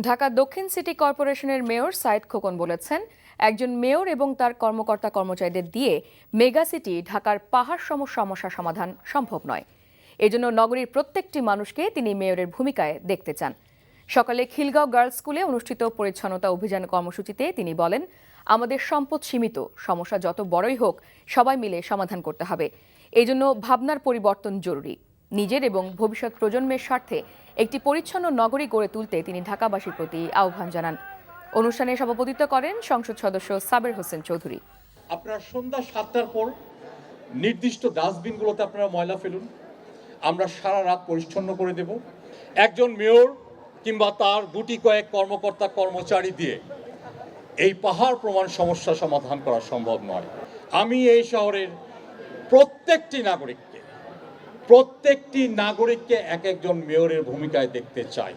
ঢাকা দক্ষিণ সিটি কর্পোরেশনের মেয়র সাইদ খোকন বলেছেন, একজন মেয়র এবং তার কর্মকর্তা কর্মচারীদের দিয়ে মেগা সিটি ঢাকার পাহাড় সম সমস্যা সমাধান সম্ভব নয়। এজন্য নগরীর প্রত্যেকটি মানুষকে তিনি মেয়রের ভূমিকায় দেখতে চান। সকালে খিলগাঁও গার্লস স্কুলে অনুষ্ঠিত পরিচ্ছন্নতা অভিযান কর্মসূচিতে তিনি বলেন, আমাদের সম্পদ সীমিত, সমস্যা যত বড়ই হোক সবাই মিলে সমাধান করতে হবে। এজন্য ভাবনার পরিবর্তন জরুরি। নিজের এবং ভবিষ্যৎ প্রজন্মের স্বার্থে একটি পরিচ্ছন্ন নগরী গড়ে তুলতে তিনি ঢাকাবাসীর প্রতি আহ্বান জানান। অনুষ্ঠানে সভাপতিত্ব করেন সংসদ সদস্য সাবের হোসেন চৌধুরী। আপনারা সন্ধ্যা 7টার পর নির্দিষ্ট ডাস্টবিনগুলোতে আপনারা ময়লা ফেলুন, আমরা সারা রাত পরিচ্ছন্ন করে দেব। একজন মেয়র কিংবা তার গুটি কয়েক কর্মকর্তা কর্মচারী দিয়ে এই পাহাড় প্রমাণ সমস্যা সমাধান করা সম্ভব নয়। আমি এই শহরের প্রত্যেকটি নাগরিককে এক একজন মেয়রের ভূমিকায় দেখতে চাই।